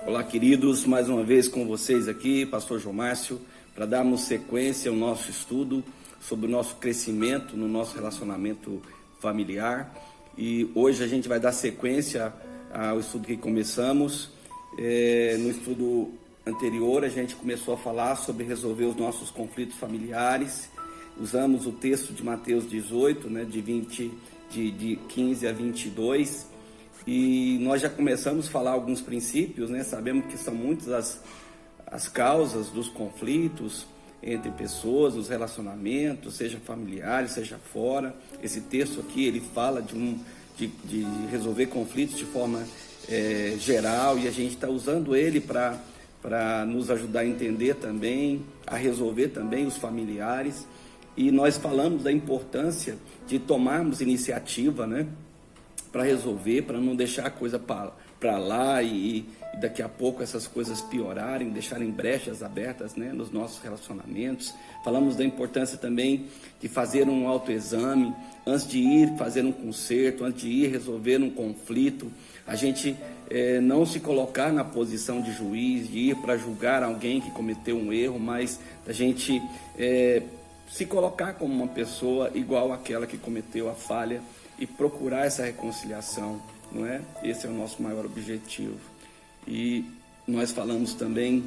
Olá, queridos, mais uma vez com vocês aqui, Pastor João Márcio, para darmos sequência ao nosso estudo sobre o nosso crescimento no nosso relacionamento familiar. E hoje a gente vai dar sequência ao estudo que começamos. No estudo anterior a gente começou a falar sobre resolver os nossos conflitos familiares. Usamos o texto de Mateus 18, de 15 a 22. E nós já começamos a falar alguns princípios, Sabemos que são muitas as causas dos conflitos entre pessoas, os relacionamentos, seja familiares, seja fora. Esse texto aqui, ele fala de resolver conflitos de forma geral, e a gente está usando ele para nos ajudar a entender também, a resolver também os familiares. E nós falamos da importância de tomarmos iniciativa, para resolver, para não deixar a coisa para lá e daqui a pouco essas coisas piorarem, deixarem brechas abertas, nos nossos relacionamentos. Falamos da importância também de fazer um autoexame antes de ir fazer um conserto, antes de ir resolver um conflito. A gente não se colocar na posição de juiz, de ir para julgar alguém que cometeu um erro, mas a gente se colocar como uma pessoa igual àquela que cometeu a falha e procurar essa reconciliação, não é? Esse é o nosso maior objetivo. E nós falamos também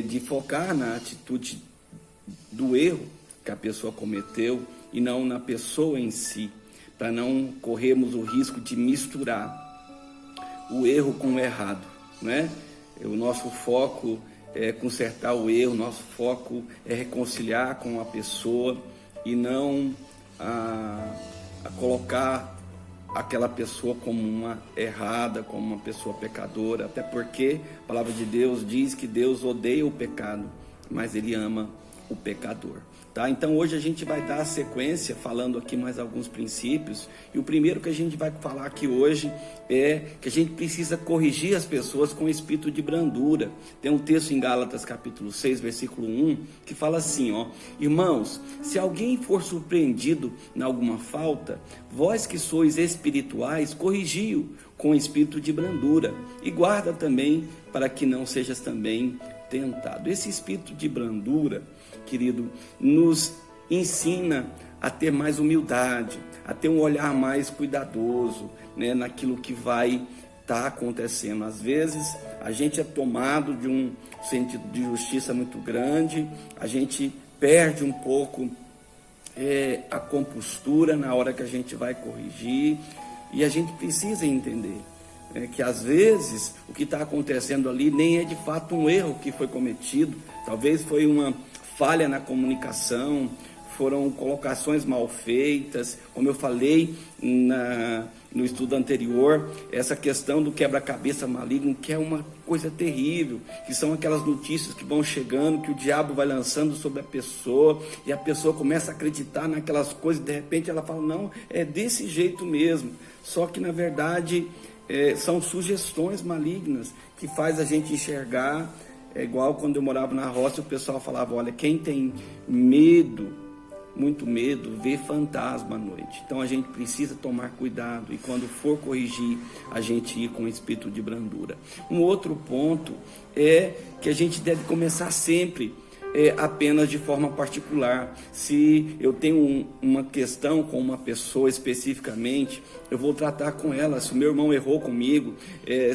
de focar na atitude do erro que a pessoa cometeu e não na pessoa em si, para não corrermos o risco de misturar o erro com o errado, O nosso foco é consertar o erro, nosso foco é reconciliar com a pessoa e não a colocar aquela pessoa como uma errada, como uma pessoa pecadora, até porque a palavra de Deus diz que Deus odeia o pecado, mas Ele ama o pecador. Então hoje a gente vai dar a sequência, falando aqui mais alguns princípios, e o primeiro que a gente vai falar aqui hoje é que a gente precisa corrigir as pessoas com espírito de brandura. Tem um texto em Gálatas capítulo 6, versículo 1, que fala assim, irmãos, se alguém for surpreendido em alguma falta, vós que sois espirituais, corrigi-o com espírito de brandura, e guarda também para que não sejas também tentado. Esse espírito de brandura, querido, nos ensina a ter mais humildade, a ter um olhar mais cuidadoso, naquilo que vai estar acontecendo. Às vezes a gente é tomado de um sentido de justiça muito grande, a gente perde um pouco a compostura na hora que a gente vai corrigir, e a gente precisa entender que às vezes o que está acontecendo ali nem é de fato um erro que foi cometido, talvez foi uma falha na comunicação, foram colocações mal feitas, como eu falei no estudo anterior, essa questão do quebra-cabeça maligno, que é uma coisa terrível, que são aquelas notícias que vão chegando, que o diabo vai lançando sobre a pessoa, e a pessoa começa a acreditar naquelas coisas, e de repente ela fala, não, é desse jeito mesmo, só que na verdade são sugestões malignas que faz a gente enxergar. É igual quando eu morava na roça, o pessoal falava, olha, quem tem medo, muito medo, vê fantasma à noite. Então a gente precisa tomar cuidado, e quando for corrigir, a gente ir com espírito de brandura. Um outro ponto é que a gente deve começar sempre apenas de forma particular. Se eu tenho uma questão com uma pessoa especificamente, eu vou tratar com ela. Se o meu irmão errou comigo,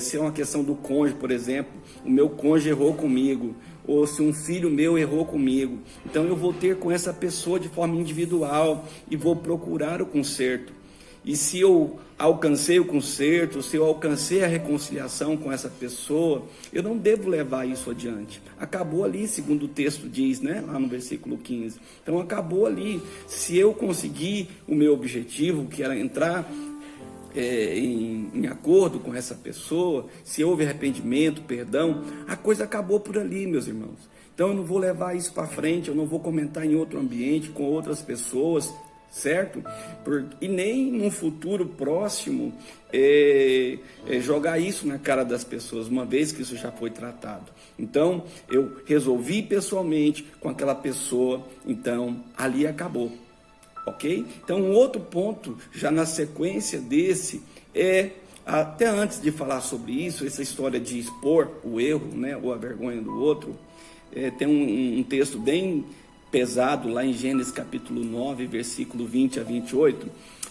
se é uma questão do cônjuge, por exemplo, o meu cônjuge errou comigo, ou se um filho meu errou comigo, então eu vou ter com essa pessoa de forma individual e vou procurar o conserto. E se eu alcancei o conserto, se eu alcancei a reconciliação com essa pessoa, eu não devo levar isso adiante. Acabou ali, segundo o texto diz, lá no versículo 15. Então acabou ali. Se eu conseguir o meu objetivo, que era entrar em acordo com essa pessoa, se houve arrependimento, perdão, a coisa acabou por ali, meus irmãos. Então eu não vou levar isso para frente, eu não vou comentar em outro ambiente, com outras pessoas, certo? E nem num futuro próximo jogar isso na cara das pessoas, uma vez que isso já foi tratado. Então eu resolvi pessoalmente com aquela pessoa, então ali acabou. Ok? Então, um outro ponto, já na sequência desse, é até antes de falar sobre isso, essa história de expor o erro, né, ou a vergonha do outro, tem um texto bem pesado lá em Gênesis capítulo 9, versículo 20 a 28,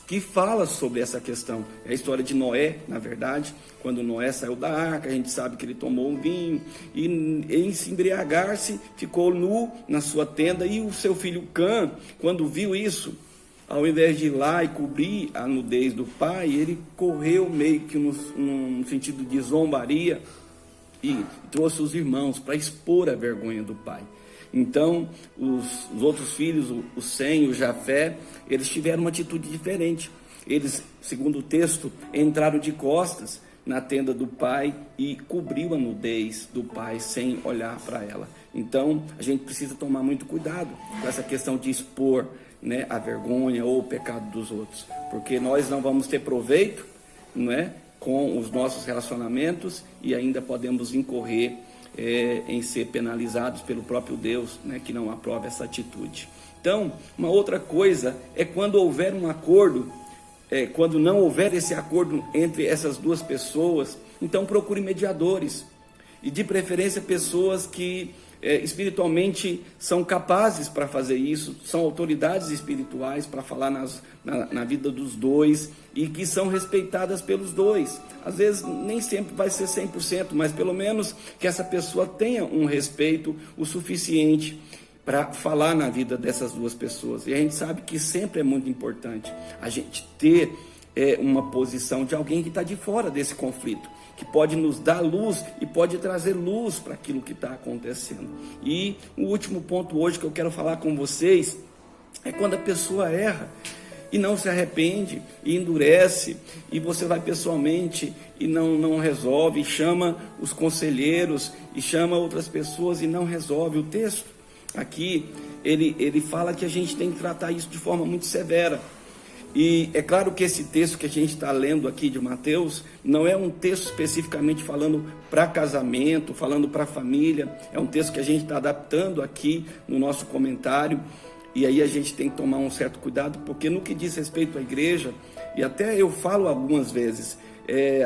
que fala sobre essa questão. É a história de Noé, na verdade, quando Noé saiu da arca, a gente sabe que ele tomou um vinho, e em se embriagar-se, ficou nu na sua tenda, e o seu filho Cã, quando viu isso, ao invés de ir lá e cobrir a nudez do pai, ele correu meio que num sentido de zombaria, e trouxe os irmãos para expor a vergonha do pai. Então, os outros filhos, o Sem e o Jafé, eles tiveram uma atitude diferente. Eles, segundo o texto, entraram de costas na tenda do pai e cobriu a nudez do pai sem olhar para ela. Então, a gente precisa tomar muito cuidado com essa questão de expor, né, a vergonha ou o pecado dos outros, porque nós não vamos ter proveito, não é, com os nossos relacionamentos, e ainda podemos incorrer em ser penalizados pelo próprio Deus, né, que não aprova essa atitude. Então, uma outra coisa é quando houver um acordo, quando não houver esse acordo entre essas duas pessoas, então procure mediadores, e de preferência pessoas que espiritualmente são capazes para fazer isso, são autoridades espirituais para falar na vida dos dois, e que são respeitadas pelos dois. Às vezes nem sempre vai ser 100%, mas pelo menos que essa pessoa tenha um respeito o suficiente para falar na vida dessas duas pessoas. E a gente sabe que sempre é muito importante a gente ter uma posição de alguém que está de fora desse conflito, que pode nos dar luz e pode trazer luz para aquilo que está acontecendo. E o último ponto hoje que eu quero falar com vocês é quando a pessoa erra e não se arrepende, e endurece, e você vai pessoalmente e não resolve, e chama os conselheiros, e chama outras pessoas e não resolve. O texto aqui, ele fala que a gente tem que tratar isso de forma muito severa. E é claro que esse texto que a gente está lendo aqui de Mateus, não é um texto especificamente falando para casamento, falando para família, é um texto que a gente está adaptando aqui no nosso comentário, e aí a gente tem que tomar um certo cuidado, porque no que diz respeito à igreja, e até eu falo algumas vezes,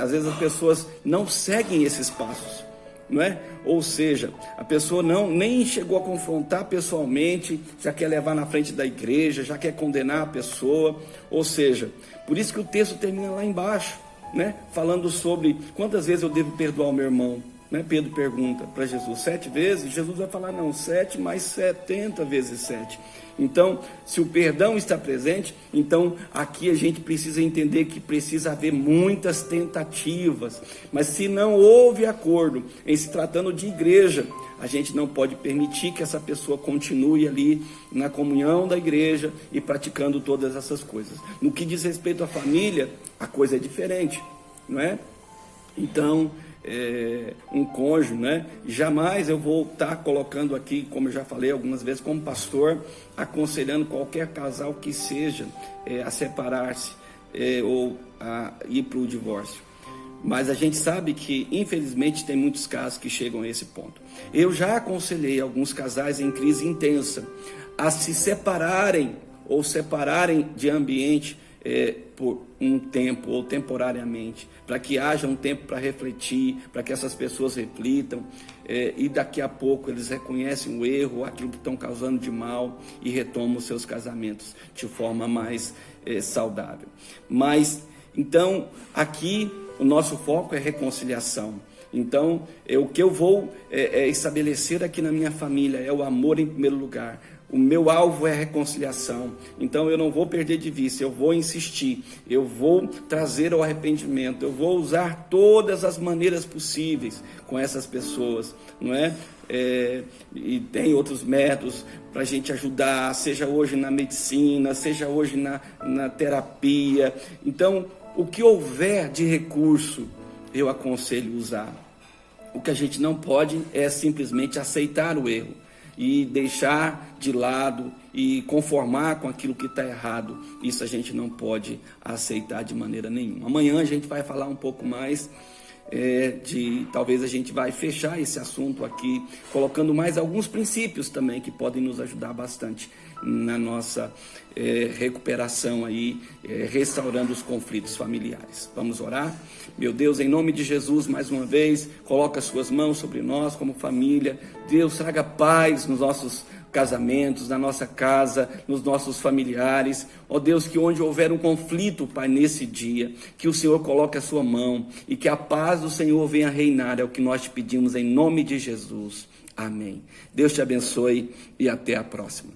às vezes as pessoas não seguem esses passos, não é? Ou seja, a pessoa nem chegou a confrontar pessoalmente, já quer levar na frente da igreja, já quer condenar a pessoa, ou seja, por isso que o texto termina lá embaixo, né? Falando sobre quantas vezes eu devo perdoar o meu irmão, né? Pedro pergunta para Jesus, 7 vezes? Jesus vai falar, não, 7 mais 70 vezes 7. Então, se o perdão está presente, então aqui a gente precisa entender que precisa haver muitas tentativas, mas se não houve acordo em se tratando de igreja, a gente não pode permitir que essa pessoa continue ali na comunhão da igreja e praticando todas essas coisas. No que diz respeito à família, a coisa é diferente, não é? Então, um cônjuge, né? Jamais eu vou estar colocando aqui, como eu já falei algumas vezes, como pastor, aconselhando qualquer casal que seja a separar-se ou a ir para o divórcio. Mas a gente sabe que, infelizmente, tem muitos casos que chegam a esse ponto. Eu já aconselhei alguns casais em crise intensa a se separarem ou separarem de ambiente por um tempo ou temporariamente, para que haja um tempo para refletir, para que essas pessoas reflitam, e daqui a pouco eles reconhecem o erro, aquilo que estão causando de mal, e retomam os seus casamentos de forma mais saudável. Mas, então, aqui o nosso foco é reconciliação. Então, o que eu vou estabelecer aqui na minha família é o amor em primeiro lugar. O meu alvo é a reconciliação, então eu não vou perder de vista, eu vou insistir, eu vou trazer o arrependimento, eu vou usar todas as maneiras possíveis com essas pessoas, não é? E tem outros métodos para a gente ajudar, seja hoje na medicina, seja hoje na terapia. Então, o que houver de recurso, eu aconselho usar. O que a gente não pode é simplesmente aceitar o erro e deixar de lado e conformar com aquilo que está errado. Isso a gente não pode aceitar de maneira nenhuma. Amanhã a gente vai falar um pouco mais talvez a gente vai fechar esse assunto aqui, colocando mais alguns princípios também que podem nos ajudar bastante na nossa recuperação aí, restaurando os conflitos familiares. Vamos orar? Meu Deus, em nome de Jesus, mais uma vez, coloca as suas mãos sobre nós como família. Deus, traga paz nos nossos casamentos, na nossa casa, nos nossos familiares. Ó Deus, que onde houver um conflito, Pai, nesse dia, que o Senhor coloque a sua mão e que a paz do Senhor venha reinar, é o que nós te pedimos em nome de Jesus. Amém. Deus te abençoe e até a próxima.